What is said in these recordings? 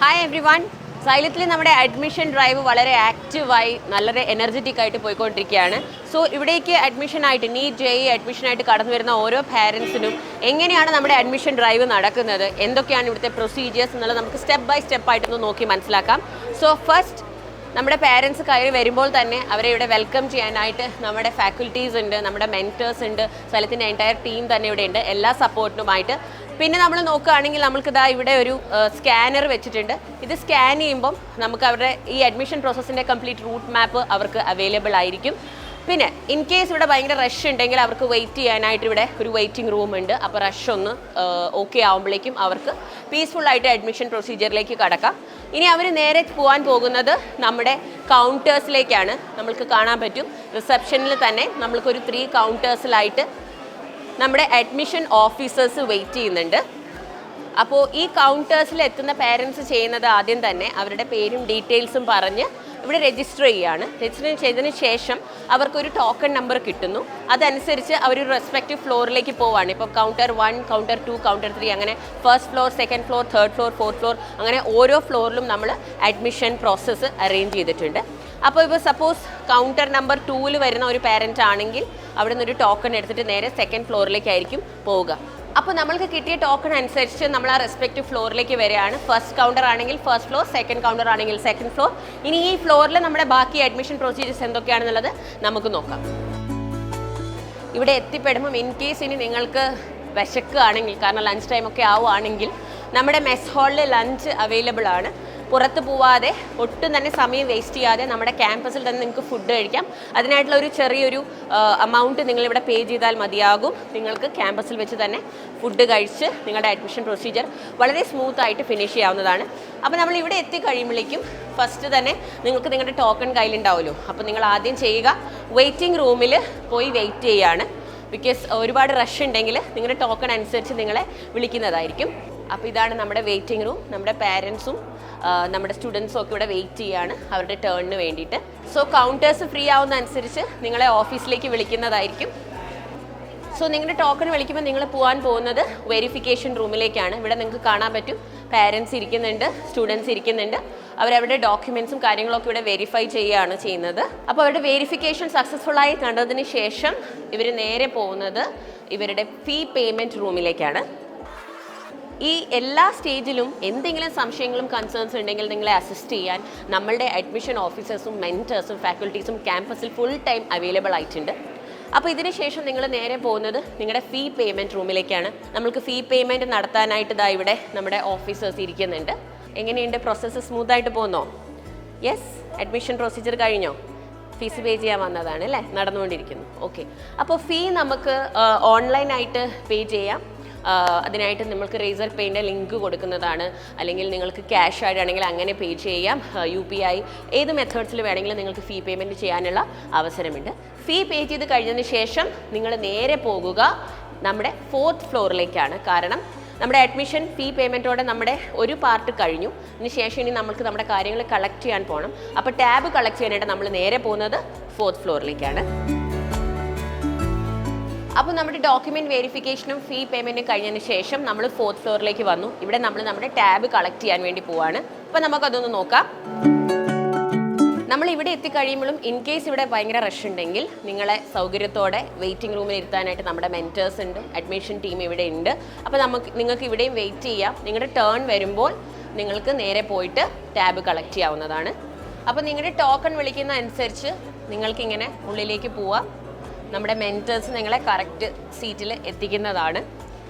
Hi every one. സൈലത്തിൽ നമ്മുടെ admission drive വളരെ ആക്റ്റീവായി വളരെ എനർജറ്റിക് ആയിട്ട് പോയിക്കൊണ്ടിരിക്കുകയാണ്. സോ ഇവിടേക്ക് അഡ്മിഷനായിട്ട് നീറ്റ് ജെഇ അഡ്മിഷനായിട്ട് കടന്നു വരുന്ന ഓരോ പാരൻസിനും എങ്ങനെയാണ് നമ്മുടെ അഡ്മിഷൻ ഡ്രൈവ് നടക്കുന്നത്, എന്തൊക്കെയാണ് ഇവിടുത്തെ പ്രൊസീജിയേഴ്സ് എന്നുള്ളത് നമുക്ക് സ്റ്റെപ്പ് ബൈ സ്റ്റെപ്പ് ആയിട്ടൊന്ന് നോക്കി മനസ്സിലാക്കാം. സോ ഫസ്റ്റ് നമ്മുടെ പാരൻസ് കയറി വരുമ്പോൾ തന്നെ അവരെ ഇവിടെ വെൽക്കം ചെയ്യാനായിട്ട് നമ്മുടെ ഫാക്കൽറ്റീസ് ഉണ്ട്, നമ്മുടെ മെൻറ്റേഴ്സ് ഉണ്ട്, സ്ഥലത്തിൻ്റെ എൻറ്റയർ ടീം തന്നെ ഇവിടെ ഉണ്ട് എല്ലാ സപ്പോർട്ടിനുമായിട്ട്. പിന്നെ നമ്മൾ നോക്കുകയാണെങ്കിൽ നമുക്കിതാ ഇവിടെ ഒരു സ്കാനർ വെച്ചിട്ടുണ്ട്. ഇത് സ്കാൻ ചെയ്യുമ്പം നമുക്ക് അവരുടെ ഈ അഡ്മിഷൻ പ്രോസസ്സിൻ്റെ കംപ്ലീറ്റ് റൂട്ട് മാപ്പ് അവർക്ക് അവൈലബിൾ ആയിരിക്കും. പിന്നെ ഇൻ കേസ് ഇവിടെ ഭയങ്കര റഷ് ഉണ്ടെങ്കിൽ അവർക്ക് വെയിറ്റ് ചെയ്യാനായിട്ട് ഇവിടെ ഒരു വെയിറ്റിംഗ് റൂം ഉണ്ട്. അപ്പോൾ റഷ് ഒന്ന് ഓക്കെ ആകുമ്പോഴേക്കും അവർക്ക് പീസ്ഫുള്ളായിട്ട് അഡ്മിഷൻ പ്രൊസീജിയറിലേക്ക് കടക്കാം. ഇനി അവർ നേരെ പോകാൻ പോകുന്നത് നമ്മുടെ കൗണ്ടേഴ്സിലേക്കാണ്. നമ്മൾക്ക് കാണാൻ പറ്റും റിസപ്ഷനിൽ തന്നെ നമ്മൾക്കൊരു 3 കൗണ്ടേഴ്സിലായിട്ട് നമ്മുടെ അഡ്മിഷൻ ഓഫീസേഴ്സ് വെയിറ്റ് ചെയ്യുന്നുണ്ട്. അപ്പോൾ ഈ കൗണ്ടേഴ്സിൽ എത്തുന്ന പേരൻസ് ചെയ്യുന്നത് ആദ്യം തന്നെ അവരുടെ പേരും ഡീറ്റെയിൽസും പറഞ്ഞ് ഇവിടെ രജിസ്റ്റർ ചെയ്യുകയാണ്. രജിസ്റ്റർ ചെയ്തതിന് ശേഷം അവർക്കൊരു ടോക്കൺ നമ്പർ കിട്ടുന്നു. അതനുസരിച്ച് അവർ റെസ്പെക്റ്റീവ് ഫ്ലോറിലേക്ക് പോവുകയാണ്. ഇപ്പോൾ കൗണ്ടർ 1, കൗണ്ടർ 2, കൗണ്ടർ 3 അങ്ങനെ first floor, second floor, third floor, fourth floor അങ്ങനെ ഓരോ ഫ്ലോറിലും നമ്മൾ അഡ്മിഷൻ പ്രോസസ്സ് അറേഞ്ച് ചെയ്തിട്ടുണ്ട്. അപ്പോൾ ഇപ്പോൾ സപ്പോസ് കൗണ്ടർ നമ്പർ 2-ൽ വരുന്ന ഒരു പാരൻ്റ് ആണെങ്കിൽ അവിടെ നിന്നൊരു ടോക്കൺ എടുത്തിട്ട് നേരെ സെക്കൻഡ് ഫ്ലോറിലേക്കായിരിക്കും പോവുക. അപ്പോൾ നമ്മൾക്ക് കിട്ടിയ ടോക്കൺ അനുസരിച്ച് നമ്മൾ ആ റെസ്പെക്റ്റീവ് ഫ്ലോറിലേക്ക് വരികയാണ്. ഫസ്റ്റ് കൗണ്ടർ ആണെങ്കിൽ ഫസ്റ്റ് ഫ്ലോർ, സെക്കൻഡ് കൗണ്ടർ ആണെങ്കിൽ സെക്കൻഡ് ഫ്ലോർ. ഇനി ഈ ഫ്ലോറിൽ നമ്മുടെ ബാക്കി അഡ്മിഷൻ പ്രൊസീജിയേഴ്സ് എന്തൊക്കെയാണെന്നുള്ളത് നമുക്ക് നോക്കാം. ഇവിടെ എത്തിപ്പെടുമ്പം ഇൻ കേസ് ഇനി നിങ്ങൾക്ക് വിശക്കുകയാണെങ്കിൽ, കാരണം ലഞ്ച് ടൈമൊക്കെ ആവുകയാണെങ്കിൽ നമ്മുടെ മെസ് ഹാളിൽ ലഞ്ച് അവൈലബിൾ ആണ്. പുറത്ത് പോവാതെ ഒട്ടും തന്നെ സമയം വേസ്റ്റ് ചെയ്യാതെ നമ്മുടെ ക്യാമ്പസിൽ തന്നെ നിങ്ങൾക്ക് ഫുഡ് കഴിക്കാം. അതിനായിട്ടുള്ള ഒരു ചെറിയൊരു എമൗണ്ട് നിങ്ങളിവിടെ പേ ചെയ്താൽ മതിയാകും. നിങ്ങൾക്ക് ക്യാമ്പസിൽ വെച്ച് തന്നെ ഫുഡ് കഴിച്ച് നിങ്ങളുടെ അഡ്മിഷൻ പ്രൊസീജിയർ വളരെ സ്മൂത്തായിട്ട് ഫിനിഷ് ചെയ്യാവുന്നതാണ്. അപ്പോൾ നമ്മൾ ഇവിടെ എത്തിക്കഴിയുമ്പോഴേക്കും ഫസ്റ്റ് തന്നെ നിങ്ങൾക്ക് നിങ്ങളുടെ ടോക്കൺ കയ്യിലുണ്ടാവുമല്ലോ. അപ്പോൾ നിങ്ങൾ ആദ്യം ചെയ്യുക വെയിറ്റിംഗ് റൂമിൽ പോയി വെയിറ്റ് ചെയ്യുകയാണ്. ബിക്കോസ് ഒരുപാട് റഷ് ഉണ്ടെങ്കിൽ നിങ്ങളുടെ ടോക്കൺ അനുസരിച്ച് നിങ്ങളെ വിളിക്കുന്നതായിരിക്കും. അപ്പോൾ ഇതാണ് നമ്മുടെ വെയിറ്റിംഗ് റൂം. നമ്മുടെ പാരൻസും നമ്മുടെ സ്റ്റുഡൻസും ഒക്കെ ഇവിടെ വെയിറ്റ് ചെയ്യുകയാണ് അവരുടെ ടേണിന് വേണ്ടിയിട്ട്. സോ കൗണ്ടേഴ്സ് ഫ്രീ ആവുന്ന അനുസരിച്ച് നിങ്ങളെ ഓഫീസിലേക്ക് വിളിക്കുന്നതായിരിക്കും. സോ നിങ്ങളുടെ ടോക്കൺ വിളിക്കുമ്പോൾ നിങ്ങൾ പോകാൻ പോകുന്നത് വെരിഫിക്കേഷൻ റൂമിലേക്കാണ്. ഇവിടെ നിങ്ങൾക്ക് കാണാൻ പറ്റും പാരൻസ് ഇരിക്കുന്നുണ്ട്, സ്റ്റുഡൻസ് ഇരിക്കുന്നുണ്ട്. അവരവരുടെ ഡോക്യുമെൻറ്റ്സും കാര്യങ്ങളൊക്കെ ഇവിടെ വെരിഫൈ ചെയ്യുകയാണ് ചെയ്യുന്നത്. അപ്പോൾ അവരുടെ വെരിഫിക്കേഷൻ സക്സസ്ഫുള്ളായി കണ്ടതിന് ശേഷം ഇവർ നേരെ പോകുന്നത് ഇവരുടെ ഫീ പേയ്മെൻറ്റ് റൂമിലേക്കാണ്. ഈ എല്ലാ സ്റ്റേജിലും എന്തെങ്കിലും സംശയങ്ങളും കൺസേൺസ് ഉണ്ടെങ്കിൽ നിങ്ങളെ അസിസ്റ്റ് ചെയ്യാൻ നമ്മളുടെ അഡ്മിഷൻ ഓഫീസേഴ്സും മെൻറ്റേഴ്സും ഫാക്കൽറ്റീസും ക്യാമ്പസിൽ ഫുൾ ടൈം അവൈലബിൾ ആയിട്ടുണ്ട്. അപ്പോൾ ഇതിന് ശേഷം നിങ്ങൾ നേരെ പോകുന്നത് നിങ്ങളുടെ ഫീ പേയ്മെൻറ്റ് റൂമിലേക്കാണ്. നമ്മൾക്ക് ഫീ പേയ്മെൻറ്റ് നടത്താനായിട്ട് ഇതാ ഇവിടെ നമ്മുടെ ഓഫീസേഴ്സ് ഇരിക്കുന്നുണ്ട്. എങ്ങനെയുണ്ട് പ്രോസസ്സ്? സ്മൂത്തായിട്ട് പോകുന്നോ? യെസ്, അഡ്മിഷൻ പ്രൊസീജിയർ കഴിഞ്ഞോ? ഫീസ് പേ ചെയ്യാൻ വന്നതാണ് അല്ലേ? നടന്നുകൊണ്ടിരിക്കുന്നു. ഓക്കെ. അപ്പോൾ ഫീ നമുക്ക് ഓൺലൈനായിട്ട് പേ ചെയ്യാം. അതിനായിട്ട് നമ്മൾക്ക് റേസർ പേൻ്റെ ലിങ്ക് കൊടുക്കുന്നതാണ്. അല്ലെങ്കിൽ നിങ്ങൾക്ക് ക്യാഷ് ആയിട്ടാണെങ്കിൽ അങ്ങനെ പേ ചെയ്യാം. UPI ഏത് മെത്തേഡ്സിൽ വേണമെങ്കിലും നിങ്ങൾക്ക് ഫീ പേയ്മെൻറ്റ് ചെയ്യാനുള്ള അവസരമുണ്ട്. ഫീ പേ ചെയ്ത് കഴിഞ്ഞതിന് ശേഷം നിങ്ങൾ നേരെ പോകുക നമ്മുടെ 4th ഫ്ലോറിലേക്കാണ്. കാരണം നമ്മുടെ അഡ്മിഷൻ ഫീ പേയ്മെൻറ്റോടെ നമ്മുടെ ഒരു പാർട്ട് കഴിഞ്ഞു. അതിന് ശേഷം ഇനി നമുക്ക് നമ്മുടെ കാര്യങ്ങൾ കളക്ട് ചെയ്യാൻ പോകണം. അപ്പോൾ ടാബ് കളക്ട് ചെയ്യാനായിട്ട് നമ്മൾ നേരെ പോകുന്നത് 4th ഫ്ലോറിലേക്കാണ്. അപ്പോൾ നമ്മുടെ ഡോക്യുമെൻറ്റ് വെരിഫിക്കേഷനും ഫീ പേയ്മെൻറ്റും കഴിഞ്ഞതിന് ശേഷം നമ്മൾ 4th ഫ്ലോറിലേക്ക് വന്നു. ഇവിടെ നമ്മൾ നമ്മുടെ ടാബ് കളക്ട് ചെയ്യാൻ വേണ്ടി പോവാണ്. അപ്പോൾ നമുക്കതൊന്ന് നോക്കാം. നമ്മൾ ഇവിടെ എത്തിക്കഴിയുമ്പോഴും ഇൻ കേസ് ഇവിടെ ഭയങ്കര റഷ് ഉണ്ടെങ്കിൽ നിങ്ങളെ സൗകര്യത്തോടെ വെയിറ്റിംഗ് റൂമിൽ ഇരുത്താനായിട്ട് നമ്മുടെ മെൻറ്റേഴ്സ് ഉണ്ട്, അഡ്മിഷൻ ടീം ഇവിടെ ഉണ്ട്. അപ്പോൾ നിങ്ങൾക്ക് ഇവിടെയും വെയിറ്റ് ചെയ്യാം. നിങ്ങളുടെ ടേൺ വരുമ്പോൾ നിങ്ങൾക്ക് നേരെ പോയിട്ട് ടാബ് കളക്ട് ചെയ്യാവുന്നതാണ്. അപ്പോൾ നിങ്ങളുടെ ടോക്കൺ വിളിക്കുന്ന അനുസരിച്ച് നിങ്ങൾക്കിങ്ങനെ ഉള്ളിലേക്ക് പോവാം. നമ്മുടെ മെൻറ്റേഴ്സ് നിങ്ങളെ കറക്റ്റ് സീറ്റിൽ എത്തിക്കുന്നതാണ്.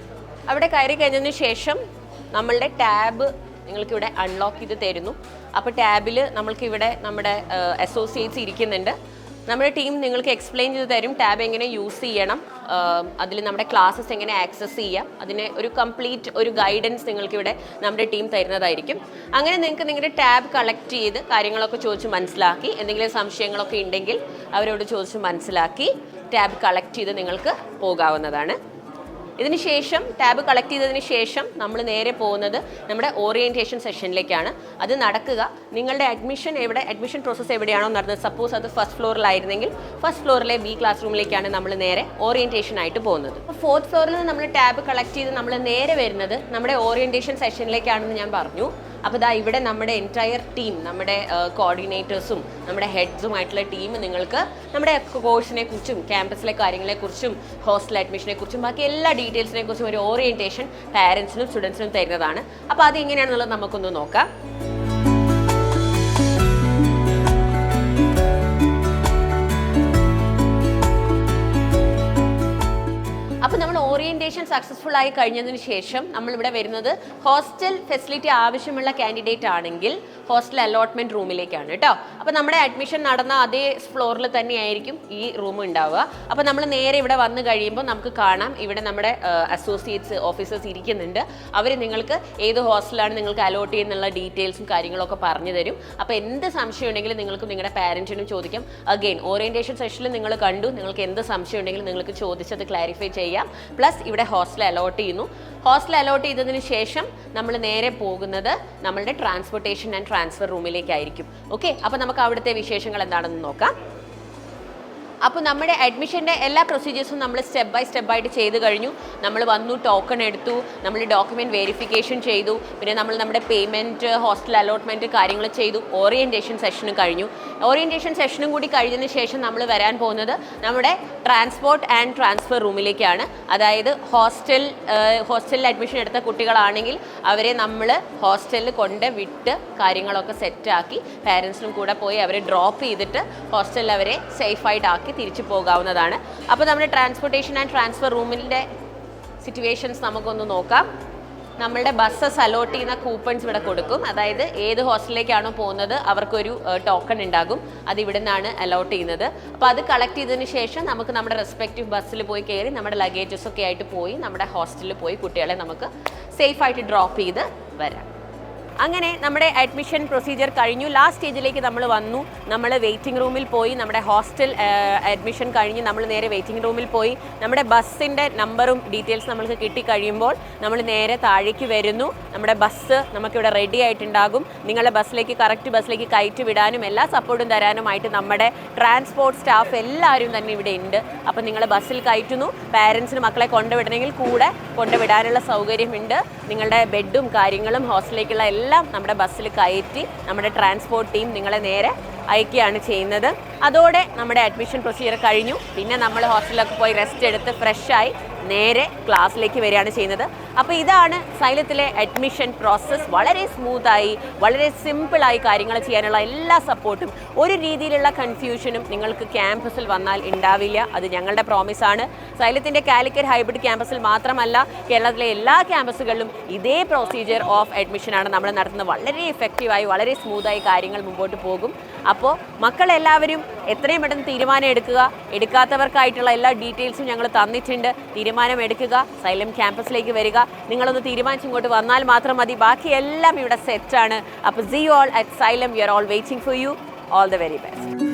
അവിടെ കയറി കഴിഞ്ഞതിന് ശേഷം നമ്മളുടെ ടാബ് നിങ്ങൾക്കിവിടെ അൺലോക്ക് ചെയ്ത് തരുന്നു. അപ്പോൾ ടാബിൽ നമ്മൾക്കിവിടെ നമ്മുടെ അസോസിയേറ്റ്സ് ഇരിക്കുന്നുണ്ട്. നമ്മുടെ ടീം നിങ്ങൾക്ക് എക്സ്പ്ലെയിൻ ചെയ്ത് തരും ടാബ് എങ്ങനെ യൂസ് ചെയ്യണം, അതിൽ നമ്മുടെ ക്ലാസ്സസ് എങ്ങനെ ആക്സസ് ചെയ്യാം, അതിന് ഒരു കംപ്ലീറ്റ് ഒരു ഗൈഡൻസ് നിങ്ങൾക്കിവിടെ നമ്മുടെ ടീം തരുന്നതായിരിക്കും. അങ്ങനെ നിങ്ങൾക്ക് നിങ്ങളുടെ ടാബ് കളക്ട് ചെയ്ത് കാര്യങ്ങളൊക്കെ ചോദിച്ച് മനസ്സിലാക്കി, എന്തെങ്കിലും സംശയങ്ങളൊക്കെ ഉണ്ടെങ്കിൽ അവരോട് ചോദിച്ച് മനസ്സിലാക്കി ടാബ് കളക്ട് ചെയ്ത് നിങ്ങൾക്ക് പോകാവുന്നതാണ്. ഇതിന് ശേഷം ടാബ് കളക്ട് ചെയ്തതിന് ശേഷം നമ്മൾ നേരെ പോകുന്നത് നമ്മുടെ ഓറിയൻറ്റേഷൻ സെഷനിലേക്കാണ്. അത് നടക്കുക നിങ്ങളുടെ അഡ്മിഷൻ പ്രോസസ്സ് എവിടെയാണോ നടന്നത്, സപ്പോസ് അത് ഫസ്റ്റ് ഫ്ലോറിലായിരുന്നെങ്കിൽ ഫസ്റ്റ് ഫ്ലോറിലെ B ക്ലാസ് റൂമിലേക്കാണ് നമ്മൾ നേരെ ഓറിയൻറ്റേഷൻ ആയിട്ട് പോകുന്നത്. അപ്പോൾ 4th ഫ്ലോറിൽ നിന്ന് നമ്മൾ ടാബ് കളക്ട് ചെയ്ത് നമ്മൾ നേരെ വരുന്നത് നമ്മുടെ ഓറിയൻറ്റേഷൻ സെഷനിലേക്കാണെന്ന് ഞാൻ പറഞ്ഞു. അപ്പോൾ ഇതാ ഇവിടെ നമ്മുടെ എൻറ്റയർ ടീം, നമ്മുടെ കോർഡിനേറ്റേഴ്സും നമ്മുടെ ഹെഡ്സുമായിട്ടുള്ള ടീം നിങ്ങൾക്ക് നമ്മുടെ കോഴ്സിനെ കുറിച്ചും ക്യാമ്പസിലെ കാര്യങ്ങളെക്കുറിച്ചും ഹോസ്റ്റൽ അഡ്മിഷനെ കുറിച്ചും ബാക്കി എല്ലാ ഡീറ്റെയിൽസിനെ കുറിച്ചും ഒരു ഓറിയൻറ്റേഷൻ പാരൻസിനും സ്റ്റുഡൻസിനും തരുന്നതാണ്. അപ്പോൾ അത് എങ്ങനെയാണെന്നുള്ളത് നമുക്കൊന്ന് നോക്കാം. അപ്പോൾ നമ്മൾ ഓറിയൻറ്റേഷൻ സക്സസ്ഫുൾ ആയി കഴിഞ്ഞതിന് ശേഷം നമ്മളിവിടെ വരുന്നത് ഹോസ്റ്റൽ ഫെസിലിറ്റി ആവശ്യമുള്ള കാൻഡിഡേറ്റ് ആണെങ്കിൽ ഹോസ്റ്റൽ അലോട്ട്മെൻറ്റ് റൂമിലേക്കാണ് കേട്ടോ. അപ്പോൾ നമ്മുടെ അഡ്മിഷൻ നടന്ന അതേ ഫ്ലോറിൽ തന്നെയായിരിക്കും ഈ റൂം ഉണ്ടാവുക. അപ്പോൾ നമ്മൾ നേരെ ഇവിടെ വന്നു കഴിയുമ്പോൾ നമുക്ക് കാണാം ഇവിടെ നമ്മുടെ അസോസിയേറ്റ്സ് ഓഫീസേഴ്സ് ഇരിക്കുന്നുണ്ട്. അവർ നിങ്ങൾക്ക് ഏത് ഹോസ്റ്റലാണ് നിങ്ങൾക്ക് അലോട്ട് ചെയ്യുന്നുള്ള ഡീറ്റെയിൽസും കാര്യങ്ങളൊക്കെ പറഞ്ഞു തരും. അപ്പോൾ എന്ത് സംശയം ഉണ്ടെങ്കിലും നിങ്ങൾക്ക് നിങ്ങളുടെ പാരൻറ്റിനും ചോദിക്കാം. അഗെയിൻ ഓറിയൻറ്റേഷൻ സെഷനിൽ നിങ്ങൾ കണ്ടു, നിങ്ങൾക്ക് എന്ത് സംശയം ഉണ്ടെങ്കിലും നിങ്ങൾക്ക് ചോദിച്ചത് ക്ലാരിഫൈ ചെയ്യാം. പ്ലസ് ഇവിടെ ഹോസ്റ്റൽ അലോട്ട് ചെയ്യുന്നു. ഹോസ്റ്റൽ അലോട്ട് ചെയ്തതിന് ശേഷം നമ്മൾ നേരെ പോകുന്നത് നമ്മളുടെ ട്രാൻസ്പോർട്ടേഷൻ ആൻഡ് ട്രാൻസ്ഫർ റൂമിലേക്കായിരിക്കും. ഓക്കെ, അപ്പോൾ നമുക്ക് അവിടുത്തെ വിശേഷങ്ങൾ എന്താണെന്ന് നോക്കാം. അപ്പോൾ നമ്മുടെ അഡ്മിഷൻ്റെ എല്ലാ പ്രൊസീജിയേഴ്സും നമ്മൾ സ്റ്റെപ്പ് ബൈ സ്റ്റെപ്പായിട്ട് ചെയ്ത് കഴിഞ്ഞു. നമ്മൾ വന്നു, ടോക്കൺ എടുത്തു, നമ്മൾ ഡോക്യുമെൻറ്റ് വെരിഫിക്കേഷൻ ചെയ്തു, പിന്നെ നമ്മൾ നമ്മുടെ പേയ്മെൻറ്റ്, ഹോസ്റ്റൽ അലോട്ട്മെൻറ്റ് കാര്യങ്ങൾ ചെയ്തു. ഓറിയൻറ്റേഷൻ സെഷനും കഴിഞ്ഞു. ഓറിയൻറ്റേഷൻ സെഷനും കൂടി കഴിഞ്ഞതിന് ശേഷം നമ്മൾ വരാൻ പോകുന്നത് നമ്മുടെ ട്രാൻസ്പോർട്ട് ആൻഡ് ട്രാൻസ്ഫർ റൂമിലേക്കാണ്. അതായത് ഹോസ്റ്റലിൽ അഡ്മിഷൻ എടുത്ത കുട്ടികളാണെങ്കിൽ അവരെ നമ്മൾ ഹോസ്റ്റലിൽ കൊണ്ട് വിട്ട് കാര്യങ്ങളൊക്കെ സെറ്റാക്കി പാരൻസിനും കൂടെ പോയി അവരെ ഡ്രോപ്പ് ചെയ്തിട്ട് ഹോസ്റ്റലിൽ അവരെ സേഫായിട്ട് ആക്കി തിരിച്ചു പോകാവുന്നതാണ്. അപ്പോൾ നമ്മുടെ ട്രാൻസ്പോർട്ടേഷൻ ആൻഡ് ട്രാൻസ്ഫർ റൂമിൻ്റെ സിറ്റുവേഷൻസ് നമുക്കൊന്ന് നോക്കാം. നമ്മളുടെ ബസ്സസ് അലോട്ട് ചെയ്യുന്ന കൂപ്പൺസ് ഇവിടെ കൊടുക്കും. അതായത് ഏത് ഹോസ്റ്റലിലേക്കാണോ പോകുന്നത് അവർക്കൊരു ടോക്കൺ ഉണ്ടാകും. അത് ഇവിടെ നിന്നാണ് അലോട്ട് ചെയ്യുന്നത്. അപ്പോൾ അത് കളക്ട് ചെയ്തതിന് ശേഷം നമുക്ക് നമ്മുടെ റെസ്പെക്റ്റീവ് ബസ്സിൽ പോയി കയറി നമ്മുടെ ലഗേജസൊക്കെ ആയിട്ട് പോയി നമ്മുടെ ഹോസ്റ്റലിൽ പോയി കുട്ടികളെ നമുക്ക് സേഫായിട്ട് ഡ്രോപ്പ് ചെയ്ത് വരാം. അങ്ങനെ നമ്മുടെ അഡ്മിഷൻ പ്രൊസീജിയർ കഴിഞ്ഞു. ലാസ്റ്റ് സ്റ്റേജിലേക്ക് നമ്മൾ വന്നു. നമ്മൾ വെയിറ്റിംഗ് റൂമിൽ പോയി നമ്മുടെ ഹോസ്റ്റൽ അഡ്മിഷൻ കഴിഞ്ഞ് നമ്മൾ നേരെ വെയിറ്റിംഗ് റൂമിൽ പോയി നമ്മുടെ ബസ്സിൻ്റെ നമ്പറും ഡീറ്റെയിൽസ് നമ്മൾക്ക് കിട്ടിക്കഴിയുമ്പോൾ നമ്മൾ നേരെ താഴേക്ക് വരുന്നു. നമ്മുടെ ബസ് നമുക്കിവിടെ റെഡി ആയിട്ടുണ്ടാകും. നിങ്ങളുടെ ബസ്സിലേക്ക് കറക്റ്റ് ബസ്സിലേക്ക് കയറ്റി വിടാനും എല്ലാ സപ്പോർട്ടും തരാനുമായിട്ട് നമ്മുടെ ട്രാൻസ്പോർട്ട് സ്റ്റാഫ് എല്ലാവരും തന്നെ ഇവിടെ ഉണ്ട്. അപ്പോൾ നിങ്ങൾ ബസ്സിൽ കയറ്റുന്നു. പാരൻസിന് മക്കളെ കൊണ്ടുവിടണമെങ്കിൽ കൂടെ കൊണ്ടുവിടാനുള്ള സൗകര്യമുണ്ട്. നിങ്ങളുടെ ബെഡും കാര്യങ്ങളും ഹോസ്റ്റലിലേക്കുള്ള എല്ലാം നമ്മുടെ ബസ്സിൽ കയറ്റി നമ്മുടെ ട്രാൻസ്പോർട്ട് ടീം നിങ്ങളെ നേരെ അയക്കുകയാണ് ചെയ്യുന്നത്. അതോടെ നമ്മുടെ അഡ്മിഷൻ പ്രൊസീജിയർ കഴിഞ്ഞു. പിന്നെ നമ്മൾ ഹോസ്റ്റലിലൊക്കെ പോയി റെസ്റ്റ് എടുത്ത് ഫ്രഷായി നേരെ ക്ലാസ്സിലേക്ക് വരികയാണ് ചെയ്യുന്നത്. അപ്പോൾ ഇതാണ് സൈലത്തിലെ അഡ്മിഷൻ പ്രോസസ്സ്. വളരെ സ്മൂത്തായി വളരെ സിമ്പിളായി കാര്യങ്ങൾ ചെയ്യാനുള്ള എല്ലാ സപ്പോർട്ടും, ഒരു രീതിയിലുള്ള കൺഫ്യൂഷനും നിങ്ങൾക്ക് ക്യാമ്പസിൽ വന്നാൽ ഉണ്ടാവില്ല. അത് ഞങ്ങളുടെ പ്രോമിസാണ്. സൈലത്തിൻ്റെ കാലിക്കറ്റ് ഹൈബ്രിഡ് ക്യാമ്പസിൽ മാത്രമല്ല കേരളത്തിലെ എല്ലാ ക്യാമ്പസുകളിലും ഇതേ പ്രൊസീജിയർ ഓഫ് അഡ്മിഷനാണ് നമ്മൾ നടത്തുന്നത്. വളരെ എഫക്റ്റീവായി വളരെ സ്മൂത്തായി കാര്യങ്ങൾ മുമ്പോട്ട് പോകും. അപ്പോൾ മക്കളെല്ലാവരും എത്രയും പെട്ടെന്ന് തീരുമാനം എടുക്കുക. എടുക്കാത്തവർക്കായിട്ടുള്ള എല്ലാ ഡീറ്റെയിൽസും ഞങ്ങൾ തന്നിട്ടുണ്ട്. തീരുമാനം എടുക്കുക, സൈലം ക്യാമ്പസിലേക്ക് വരിക. നിങ്ങളൊന്ന് തീരുമാനിച്ച് ഇങ്ങോട്ട് വന്നാൽ മാത്രം മതി. ബാക്കിയെല്ലാം ഇവിടെ സെറ്റാണ്. അപ്പോൾ see you all at Xylem. We are all waiting for you. All the very best.